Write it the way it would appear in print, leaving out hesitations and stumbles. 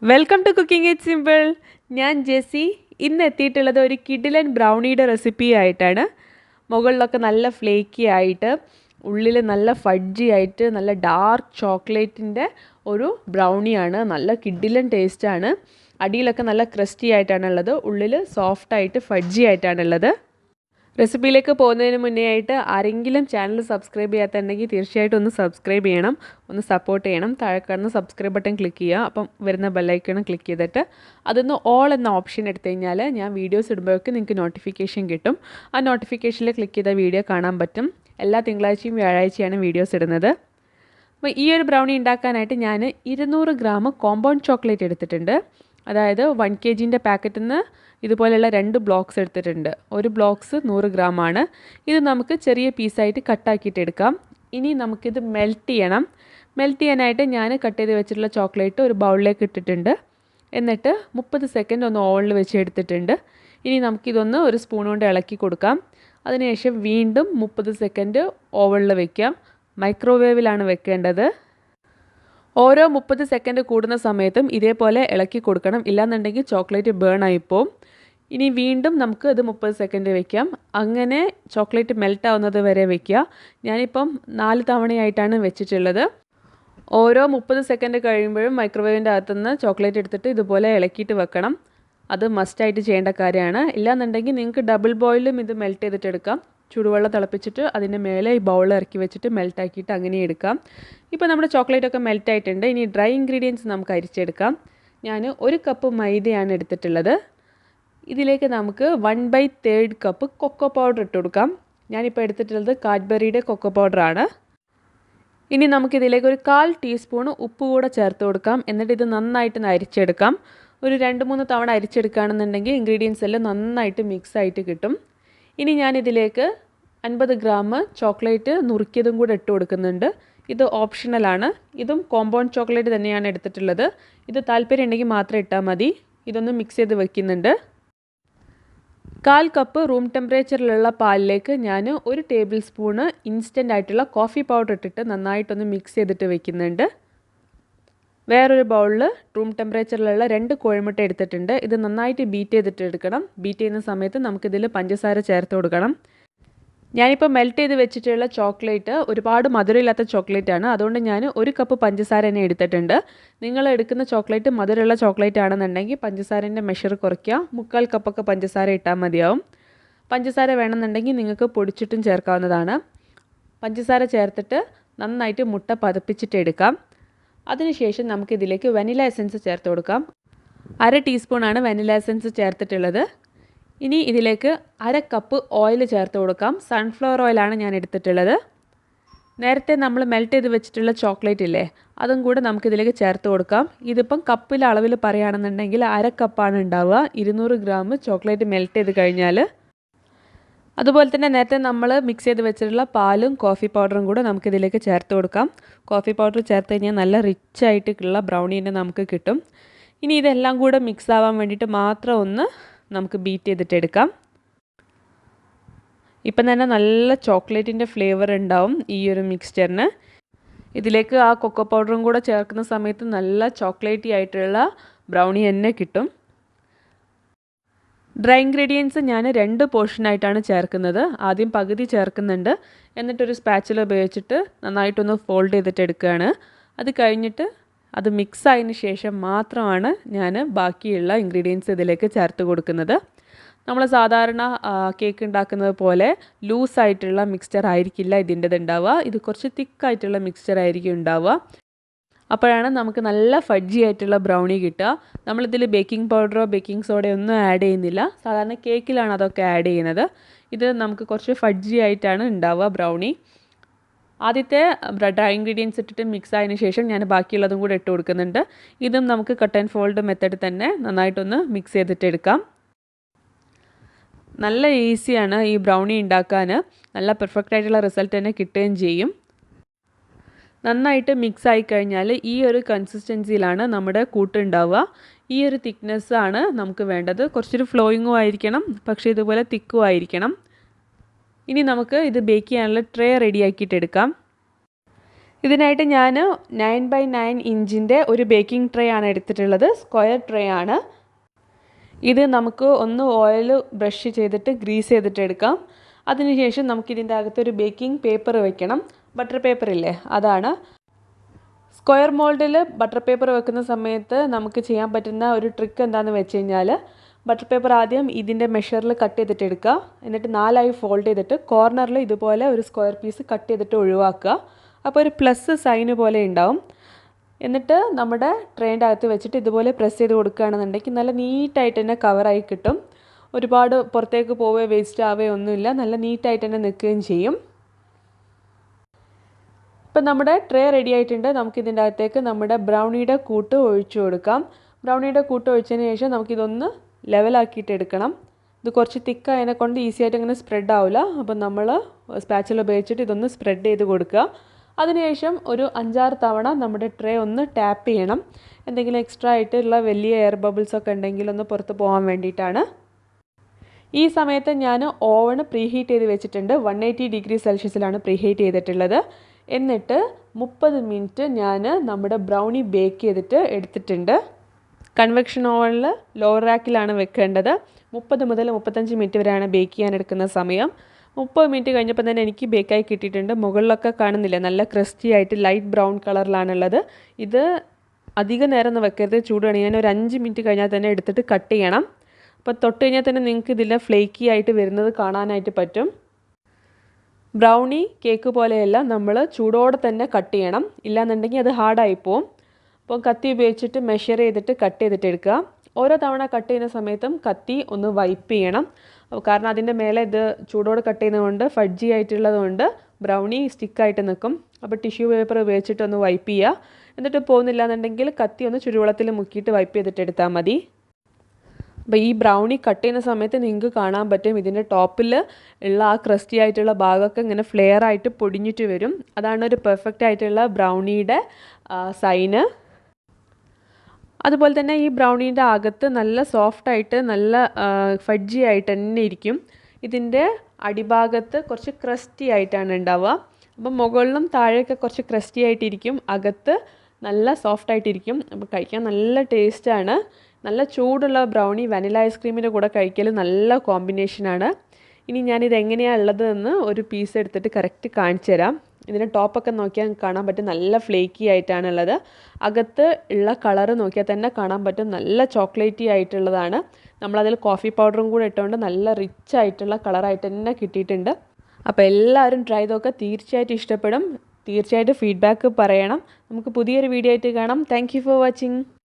Welcome to cooking it simple. ഞാൻ Jessy. ഇന്ന് എത്തിയിട്ടുള്ളത് ഒരു കിഡിലൻ ബ്രൗണിയുടെ റെസിപ്പി ആയിട്ടാണ്. മുകളിലൊക്കെ നല്ല ഫ്ലേക്കി ആയിട്ട്, ഉള്ളിൽ നല്ല ഫഡ്ജി ആയിട്ട്, നല്ല ഡാർക്ക് ചോക്ലേറ്റിൻ്റെ ഒരു ബ്രൗണിയാണ്. നല്ല കിഡിലൻ ടേസ്റ്റാണ്. അടിയിലൊക്കെ നല്ല ക്രിസ്പി ആയിട്ടാണുള്ളത്, ഉള്ളിൽ സോഫ്റ്റായിട്ട് ഫഡ്ജി ആയിട്ടാണുള്ളത്. റെസിപ്പിയിലേക്ക് പോകുന്നതിന് മുന്നേ ആയിട്ട് ആരെങ്കിലും ചാനൽ സബ്സ്ക്രൈബ് ചെയ്യാത്തുണ്ടെങ്കിൽ തീർച്ചയായിട്ടും ഒന്ന് സബ്സ്ക്രൈബ് ചെയ്യണം, ഒന്ന് സപ്പോർട്ട് ചെയ്യണം. താഴെ കാണുന്ന സബ്സ്ക്രൈബ് ബട്ടൺ ക്ലിക്ക് ചെയ്യുക. അപ്പം വരുന്ന ബെല്ലൈക്കൺ ക്ലിക്ക് ചെയ്തിട്ട് അതൊന്ന് ഓൾ എന്ന ഓപ്ഷൻ എടുത്തു കഴിഞ്ഞാൽ ഞാൻ വീഡിയോസ് ഇടുമ്പോഴേക്ക് നിങ്ങൾക്ക് നോട്ടിഫിക്കേഷൻ കിട്ടും. ആ നോട്ടിഫിക്കേഷനിൽ ക്ലിക്ക് ചെയ്ത വീഡിയോ കാണാൻ പറ്റും. എല്ലാ തിങ്കളാഴ്ചയും വ്യാഴാഴ്ചയാണ് വീഡിയോസ് ഇടുന്നത്. അപ്പോൾ ഈ ഒരു ബ്രൗണി ഉണ്ടാക്കാനായിട്ട് ഞാൻ 200 ഗ്രാം കോമ്പൗണ്ട് ചോക്ലേറ്റ് എടുത്തിട്ടുണ്ട്. അതായത് 1 kg പാക്കറ്റിൽ നിന്ന് ഇതുപോലെയുള്ള 2 ബ്ലോക്സ് എടുത്തിട്ടുണ്ട്. ഒരു ബ്ലോക്സ് 100 ഗ്രാമാണ്. ഇത് നമുക്ക് ചെറിയ പീസായിട്ട് കട്ടാക്കിയിട്ട് എടുക്കാം. ഇനി നമുക്കിത് മെൽറ്റ് ചെയ്യണം. മെൽറ്റ് ചെയ്യാനായിട്ട് ഞാൻ കട്ട് ചെയ്ത് വെച്ചിട്ടുള്ള ചോക്ലേറ്റ് ഒരു ബൗളിലേക്ക് ഇട്ടിട്ടുണ്ട്. എന്നിട്ട് 30 സെക്കൻഡ് ഒന്ന് ഓവനിൽ വെച്ച് എടുത്തിട്ടുണ്ട്. ഇനി നമുക്കിതൊന്ന് ഒരു സ്പൂൺ കൊണ്ട് ഇളക്കി കൊടുക്കാം. അതിനുശേഷം വീണ്ടും 30 സെക്കൻഡ് ഓവനിൽ വയ്ക്കാം. മൈക്രോവേവിലാണ് വെക്കേണ്ടത്. ഓരോ 30 സെക്കൻഡ് കൂടുന്ന സമയത്തും ഇതേപോലെ ഇളക്കി കൊടുക്കണം, ഇല്ലാന്നുണ്ടെങ്കിൽ ചോക്ലേറ്റ് ബേൺ ആയിപ്പോവും. ഇനി വീണ്ടും നമുക്ക് ഇത് 30 സെക്കൻഡ് വയ്ക്കാം. അങ്ങനെ ചോക്ലേറ്റ് മെൽറ്റ് ആവുന്നത് വരെ വയ്ക്കുക. ഞാനിപ്പം 4 തവണയായിട്ടാണ് വെച്ചിട്ടുള്ളത്. ഓരോ 30 സെക്കൻഡ് കഴിയുമ്പോഴും മൈക്രോവേവിൻ്റെ അകത്തുനിന്ന് ചോക്ലേറ്റ് എടുത്തിട്ട് ഇതുപോലെ ഇളക്കിയിട്ട് വെക്കണം. അത് മസ്റ്റായിട്ട് ചെയ്യേണ്ട കാര്യമാണ്. ഇല്ലാന്നുണ്ടെങ്കിൽ നിങ്ങൾക്ക് ഡബിൾ ബോയിലും ഇത് മെൽറ്റ് ചെയ്തിട്ട് എടുക്കാം. ചൂടുവെള്ളം തിളപ്പിച്ചിട്ട് അതിൻ്റെ മേലെ ഈ ബൗൾ ഇറക്കി വെച്ചിട്ട് മെൽറ്റാക്കിയിട്ട് അങ്ങനെ എടുക്കാം. ഇപ്പോൾ നമ്മുടെ ചോക്ലേറ്റൊക്കെ മെൽറ്റായിട്ടുണ്ട്. ഇനി ഡ്രൈ ഇൻഗ്രീഡിയൻസ് നമുക്ക് അരിച്ചെടുക്കാം. ഞാൻ 1 കപ്പ് മൈദയാണ് എടുത്തിട്ടുള്ളത്. ഇതിലേക്ക് നമുക്ക് 1/3 കപ്പ് കൊക്കോ പൗഡർ ഇട്ട് കൊടുക്കാം. ഞാനിപ്പോൾ എടുത്തിട്ടുള്ളത് കാഡ്ബറിയുടെ കൊക്കോ പൗഡറാണ്. ഇനി നമുക്കിതിലേക്ക് ഒരു 1/4 ടീസ്പൂൺ ഉപ്പ് കൂടെ ചേർത്ത് കൊടുക്കാം. എന്നിട്ട് ഇത് നന്നായിട്ട് അരിച്ചെടുക്കാം. ഒരു 2-3 തവണ അരിച്ചെടുക്കുകയാണെന്നുണ്ടെങ്കിൽ ഇൻഗ്രീഡിയൻസ് എല്ലാം നന്നായിട്ട് മിക്സ് ആയിട്ട് കിട്ടും. ഇനി ഞാനിതിലേക്ക് 50 ഗ്രാം ചോക്ലേറ്റ് നുറുക്കിയതും കൂടെ ഇട്ട് കൊടുക്കുന്നുണ്ട്. ഇത് ഓപ്ഷണലാണ്. ഇതും കോമ്പൗണ്ട് ചോക്ലേറ്റ് തന്നെയാണ് എടുത്തിട്ടുള്ളത്. ഇത് താല്പര്യം ഉണ്ടെങ്കിൽ മാത്രം ഇട്ടാൽ മതി. ഇതൊന്ന് മിക്സ് ചെയ്ത് വെക്കുന്നുണ്ട്. 1/4 കപ്പ് റൂം ടെമ്പറേച്ചറിലുള്ള പാലിലേക്ക് ഞാൻ 1 ടേബിൾ സ്പൂണ് ഇൻസ്റ്റൻ്റ് ആയിട്ടുള്ള കോഫി പൗഡർ ഇട്ടിട്ട് നന്നായിട്ടൊന്ന് മിക്സ് ചെയ്തിട്ട് വെക്കുന്നുണ്ട്. വേറൊരു ബൗളിൽ റൂം ടെമ്പറേച്ചറിലുള്ള 2 കോഴിമുട്ട എടുത്തിട്ടുണ്ട്. ഇത് നന്നായിട്ട് ബീറ്റ് ചെയ്തിട്ട് എടുക്കണം. ബീറ്റ് ചെയ്യുന്ന സമയത്ത് നമുക്കിതിൽ പഞ്ചസാര ചേർത്ത് കൊടുക്കണം. ഞാനിപ്പോൾ മെൽറ്റ് ചെയ്ത് വെച്ചിട്ടുള്ള ചോക്ലേറ്റ് ഒരുപാട് മധുരമില്ലാത്ത ചോക്ലേറ്റാണ്. അതുകൊണ്ട് ഞാൻ 1 കപ്പ് പഞ്ചസാര തന്നെ എടുത്തിട്ടുണ്ട്. നിങ്ങൾ എടുക്കുന്ന ചോക്ലേറ്റ് മധുരമുള്ള ചോക്ലേറ്റ് ആണെന്നുണ്ടെങ്കിൽ പഞ്ചസാരൻ്റെ മെഷർ കുറയ്ക്കുക. 3/4 കപ്പൊക്കെ പഞ്ചസാര ഇട്ടാൽ മതിയാവും. പഞ്ചസാര വേണമെന്നുണ്ടെങ്കിൽ നിങ്ങൾക്ക് പൊടിച്ചിട്ടും ചേർക്കാവുന്നതാണ്. പഞ്ചസാര ചേർത്തിട്ട് നന്നായിട്ട് മുട്ട പതപ്പിച്ചിട്ട് എടുക്കാം. അതിനുശേഷം നമുക്കിതിലേക്ക് വനില എസൻസ് ചേർത്ത് കൊടുക്കാം. 1/2 ടീസ്പൂണാണ് വനില എസൻസ് ചേർത്തിട്ടുള്ളത്. ഇനി ഇതിലേക്ക് 1/2 കപ്പ് ഓയിൽ ചേർത്ത് കൊടുക്കാം. സൺഫ്ലവർ ഓയിലാണ് ഞാൻ എടുത്തിട്ടുള്ളത്. നേരത്തെ നമ്മൾ മെൽറ്റ് ചെയ്ത് വെച്ചിട്ടുള്ള ചോക്ലേറ്റ് ഇല്ലേ, അതും കൂടെ നമുക്കിതിലേക്ക് ചേർത്ത് കൊടുക്കാം. ഇതിപ്പം കപ്പിലെ അളവിൽ പറയുകയാണെന്നുണ്ടെങ്കിൽ 1/2 കപ്പാണ് ഉണ്ടാവുക 200 ഗ്രാം ചോക്ലേറ്റ് മെൽറ്റ് ചെയ്ത് കഴിഞ്ഞാൽ. അതുപോലെ തന്നെ നേരത്തെ നമ്മൾ മിക്സ് ചെയ്ത് വെച്ചിട്ടുള്ള പാലും കോഫി പൗഡറും കൂടെ നമുക്കിതിലേക്ക് ചേർത്ത് കൊടുക്കാം. കോഫി പൗഡർ ചേർത്ത് കഴിഞ്ഞാൽ നല്ല റിച്ച് ആയിട്ടുള്ള ബ്രൗണി തന്നെ നമുക്ക് കിട്ടും. ഇനി ഇതെല്ലാം കൂടെ മിക്സ് ആവാൻ വേണ്ടിയിട്ട് മാത്രം ഒന്ന് നമുക്ക് ബീറ്റ് ചെയ്തിട്ട് എടുക്കാം. ഇപ്പം തന്നെ നല്ല ചോക്ലേറ്റിൻ്റെ ഫ്ലേവർ ഉണ്ടാവും ഈ ഒരു മിക്സ്ചറിന്. ഇതിലേക്ക് ആ കൊക്കോ പൗഡറും കൂടെ ചേർക്കുന്ന സമയത്ത് നല്ല ചോക്ലേറ്റി ആയിട്ടുള്ള ബ്രൗണി തന്നെ കിട്ടും. ഡ്രൈ ഇൻഗ്രീഡിയൻസ് ഞാൻ 2 പോർഷനായിട്ടാണ് ചേർക്കുന്നത്. ആദ്യം പകുതി ചേർക്കുന്നുണ്ട്. എന്നിട്ടൊരു സ്പാച്ചുല ഉപയോഗിച്ചിട്ട് നന്നായിട്ടൊന്ന് ഫോൾഡ് ചെയ്തിട്ട് എടുക്കുകയാണ്. അത് കഴിഞ്ഞിട്ട് അത് മിക്സ് ആയതിന് ശേഷം മാത്രമാണ് ഞാൻ ബാക്കിയുള്ള ഇൻഗ്രീഡിയൻസ് ഇതിലേക്ക് ചേർത്ത് കൊടുക്കുന്നത്. നമ്മൾ സാധാരണ കേക്ക് ഉണ്ടാക്കുന്നത് പോലെ ലൂസായിട്ടുള്ള മിക്സ്ചർ ആയിരിക്കില്ല ഇതിൻ്റെത് ഉണ്ടാവുക. ഇത് കുറച്ച് തിക്കായിട്ടുള്ള മിക്സ്ചർ ആയിരിക്കും ഉണ്ടാവുക. അപ്പോഴാണ് നമുക്ക് നല്ല ഫഡ്ജി ആയിട്ടുള്ള ബ്രൗണി കിട്ടുക. നമ്മളിതിൽ ബേക്കിംഗ് പൗഡറോ ബേക്കിംഗ് സോഡയോ ഒന്നും ആഡ് ചെയ്യുന്നില്ല. സാധാരണ കേക്കിലാണ് അതൊക്കെ ആഡ് ചെയ്യുന്നത്. ഇത് നമുക്ക് കുറച്ച് ഫഡ്ജി ആയിട്ടാണ് ഉണ്ടാവുക ബ്രൗണി. ആദ്യത്തെ ഡ്രൈ ഇൻഗ്രീഡിയൻസ് ഇട്ടിട്ട് മിക്സ് ആയതിനു ശേഷം ഞാൻ ബാക്കിയുള്ളതും കൂടെ ഇട്ട് കൊടുക്കുന്നുണ്ട്. ഇതും നമുക്ക് കട്ട് ആൻഡ് ഫോൾഡ് മെത്തേഡ് തന്നെ നന്നായിട്ടൊന്ന് മിക്സ് ചെയ്തിട്ട് എടുക്കാം. നല്ല ഈസിയാണ് ഈ ബ്രൗണി ഉണ്ടാക്കാൻ. നല്ല പെർഫെക്റ്റ് ആയിട്ടുള്ള റിസൾട്ട് തന്നെ കിട്ടുകയും ചെയ്യും. നന്നായിട്ട് മിക്സ് ആയി കഴിഞ്ഞാൽ ഈ ഒരു കൺസിസ്റ്റൻസിയിലാണ് നമ്മുടെ കൂട്ടുണ്ടാവുക. ഈ ഒരു തിക്നെസ്സാണ് നമുക്ക് വേണ്ടത്. കുറച്ചൊരു ഫ്ലോയിങ്ങും ആയിരിക്കണം, പക്ഷേ ഇതുപോലെ തിക്കും ആയിരിക്കണം. ഇനി നമുക്ക് ഇത് ബേക്ക് ചെയ്യാനുള്ള ട്രേ റെഡിയാക്കിയിട്ട് എടുക്കാം. ഇതിനായിട്ട് ഞാൻ 9x9 ഇഞ്ചിൻ്റെ ഒരു ബേക്കിംഗ് ട്രേ ആണ് എടുത്തിട്ടുള്ളത്. സ്ക്വയർ ട്രേ ആണ് ഇത്. നമുക്ക് ഒന്ന് ഓയിൽ ബ്രഷ് ചെയ്തിട്ട് ഗ്രീസ് ചെയ്തിട്ട് എടുക്കാം. അതിനുശേഷം നമുക്കിതിൻ്റെ അകത്തൊരു ബേക്കിംഗ് പേപ്പർ വെക്കണം. ബട്ടർ പേപ്പർ ഇല്ലേ, അതാണ്. സ്ക്വയർ മോൾഡിൽ ബട്ടർ പേപ്പർ വെക്കുന്ന സമയത്ത് നമുക്ക് ചെയ്യാൻ പറ്റുന്ന ഒരു ട്രിക്ക് എന്താണെന്ന് വെച്ച് കഴിഞ്ഞാൽ, ബട്ടർ പേപ്പർ ആദ്യം ഇതിൻ്റെ മെഷറിൽ കട്ട് ചെയ്തിട്ട് എടുക്കുക. എന്നിട്ട് 4ആയി ഫോൾഡ് ചെയ്തിട്ട് കോർണറിൽ ഇതുപോലെ ഒരു സ്ക്വയർ പീസ് കട്ട് ചെയ്തിട്ട് ഒഴിവാക്കുക. അപ്പോൾ ഒരു പ്ലസ് സൈന് പോലെ ഉണ്ടാവും. എന്നിട്ട് നമ്മുടെ ട്രേൻ്റെ അകത്ത് വെച്ചിട്ട് ഇതുപോലെ പ്രസ് ചെയ്ത് കൊടുക്കുകയാണെന്നുണ്ടെങ്കിൽ നല്ല നീറ്റായിട്ട് തന്നെ കവറായി കിട്ടും. ഒരുപാട് പുറത്തേക്ക് പോവുകയോ വേസ്റ്റ് ആവുകയോ ഒന്നുമില്ല. നല്ല നീറ്റായിട്ട് തന്നെ നിൽക്കുകയും ചെയ്യും. ഇപ്പം നമ്മുടെ ട്രേ റെഡി ആയിട്ടുണ്ട്. നമുക്കിതിൻ്റെ അകത്തേക്ക് നമ്മുടെ ബ്രൗണിയുടെ കൂട്ട് ഒഴിച്ചു കൊടുക്കാം. ബ്രൗണിയുടെ കൂട്ട് ഒഴിച്ചതിന് ശേഷം നമുക്കിതൊന്ന് ലെവലാക്കിയിട്ട് എടുക്കണം. ഇത് കുറച്ച് തിക്കായതിനെ കൊണ്ട് ഈസി ആയിട്ട് അങ്ങനെ സ്പ്രെഡ് ആവില്ല. അപ്പം നമ്മൾ സ്പാച്ചുല ഉപയോഗിച്ചിട്ട് ഇതൊന്ന് സ്പ്രെഡ് ചെയ്ത് കൊടുക്കുക. അതിനുശേഷം ഒരു 5-6 തവണ നമ്മുടെ ട്രേ ഒന്ന് ടാപ്പ് ചെയ്യണം. എന്തെങ്കിലും എക്സ്ട്രാ ആയിട്ടുള്ള വലിയ എയർ ബബിൾസ് ഒക്കെ ഉണ്ടെങ്കിൽ ഒന്ന് പുറത്ത് പോകാൻ വേണ്ടിയിട്ടാണ്. ഈ സമയത്ത് ഞാൻ ഓവൺ പ്രീഹീറ്റ് ചെയ്ത് വെച്ചിട്ടുണ്ട്. 180 ഡിഗ്രി സെൽഷ്യസിലാണ് പ്രീഹീറ്റ് ചെയ്തിട്ടുള്ളത്. എന്നിട്ട് 30 മിനിറ്റ് ഞാൻ നമ്മുടെ ബ്രൗണി ബേക്ക് ചെയ്തിട്ട് എടുത്തിട്ടുണ്ട്. കൺവെക്ഷൻ ഓവനിൽ ലോവർ റാക്കിലാണ് വെക്കേണ്ടത്. 30 മുതൽ 35 മിനിറ്റ് വരെയാണ് ബേക്ക് ചെയ്യാൻ എടുക്കുന്ന സമയം. 30 മിനിറ്റ് കഴിഞ്ഞപ്പോൾ തന്നെ എനിക്ക് ബേക്കായി കിട്ടിയിട്ടുണ്ട്. മുകളിലൊക്കെ കാണുന്നില്ല, നല്ല ക്രിസ്പി ആയിട്ട് ലൈറ്റ് ബ്രൗൺ കളറിലാണുള്ളത്. ഇത് അധികം നേരം ഒന്നും വെക്കരുത്, ചൂടാണ്. ഞാൻ ഒരു 5 മിനിറ്റ് കഴിഞ്ഞാൽ തന്നെ എടുത്തിട്ട് കട്ട് ചെയ്യണം. അപ്പോൾ തൊട്ട് കഴിഞ്ഞാൽ തന്നെ നിങ്ങൾക്ക് ഇതിൽ ഫ്ലേക്കി ആയിട്ട് വരുന്നത് കാണാനായിട്ട് പറ്റും. ബ്രൗണി കേക്ക് പോലെയല്ല, നമ്മൾ ചൂടോടെ തന്നെ കട്ട് ചെയ്യണം. ഇല്ലാന്നുണ്ടെങ്കിൽ അത് ഹാർഡായി പോവും. അപ്പോൾ കത്തി ഉപയോഗിച്ചിട്ട് മെഷർ ചെയ്തിട്ട് കട്ട് ചെയ്തിട്ട് എടുക്കുക. ഓരോ തവണ കട്ട് ചെയ്യുന്ന സമയത്തും കത്തി ഒന്ന് വൈപ്പ് ചെയ്യണം. കാരണം അതിൻ്റെ മേലെ ഇത് ചൂടോടെ കട്ട് ചെയ്യുന്നതുകൊണ്ട് ഫഡ്ജി ആയിട്ടുള്ളത് കൊണ്ട് ബ്രൗണി സ്റ്റിക്കായിട്ട് നിൽക്കും. അപ്പോൾ ടിഷ്യൂ പേപ്പർ ഉപയോഗിച്ചിട്ട് ഒന്ന് വൈപ്പ് ചെയ്യുക. എന്നിട്ട് പോകുന്നില്ല എന്നുണ്ടെങ്കിൽ കത്തി ഒന്ന് ചുടുവെള്ളത്തിൽ മുക്കിയിട്ട് വൈപ്പ് ചെയ്തിട്ട് എടുത്താൽ മതി. അപ്പോൾ ഈ ബ്രൗണി കട്ട് ചെയ്യുന്ന സമയത്ത് നിങ്ങൾക്ക് കാണാൻ പറ്റും ഇതിൻ്റെ ടോപ്പിൽ ഉള്ള ആ ക്രസ്റ്റി ആയിട്ടുള്ള ഭാഗമൊക്കെ ഇങ്ങനെ ഫ്ലെയർ ആയിട്ട് പൊടിഞ്ഞിട്ട് വരും. അതാണ് ഒരു പെർഫെക്റ്റ് ആയിട്ടുള്ള ബ്രൗണിയുടെ സൈന്. അതുപോലെ തന്നെ ഈ ബ്രൗണീൻ്റെ അകത്ത് നല്ല സോഫ്റ്റായിട്ട് നല്ല ഫഡ്ജി ആയിട്ട് തന്നെ ഇരിക്കും. ഇതിൻ്റെ അടിഭാഗത്ത് കുറച്ച് ക്രസ്റ്റി ആയിട്ടാണ് ഉണ്ടാവുക. അപ്പം മുകളിലും താഴെയൊക്കെ കുറച്ച് ക്രസ്റ്റി ആയിട്ടിരിക്കും, അകത്ത് നല്ല സോഫ്റ്റായിട്ടിരിക്കും. അപ്പോൾ കഴിക്കാൻ നല്ല ടേസ്റ്റാണ്. നല്ല ചൂടുള്ള ബ്രൗണി വനില ഐസ്ക്രീമിൻ്റെ കൂടെ കഴിക്കൽ നല്ല കോമ്പിനേഷനാണ്. ഇനി ഞാനിത് എങ്ങനെയാണ് ഉള്ളതെന്ന് ഒരു പീസ് എടുത്തിട്ട് കറക്റ്റ് കാണിച്ചു തരാം. ഇതിൻ്റെ ടോപ്പൊക്കെ നോക്കിയാൽ കാണാൻ പറ്റും നല്ല ഫ്ലേക്കി ആയിട്ടാണുള്ളത്. അകത്ത് ഉള്ള കളറ് നോക്കിയാൽ തന്നെ കാണാൻ പറ്റും നല്ല ചോക്ലേറ്റി ആയിട്ടുള്ളതാണ്. നമ്മളതിൽ കോഫി പൗഡറും കൂടെ ഇട്ടുകൊണ്ട് നല്ല റിച്ച് ആയിട്ടുള്ള കളറായിട്ട് തന്നെ കിട്ടിയിട്ടുണ്ട്. അപ്പോൾ എല്ലാവരും ട്രൈ ചെയ്തൊക്കെ തീർച്ചയായിട്ടും ഇഷ്ടപ്പെടും. തീർച്ചയായിട്ടും ഫീഡ്ബാക്ക് പറയണം. നമുക്ക് പുതിയൊരു വീഡിയോ ആയിട്ട് കാണാം. Thank you for watching.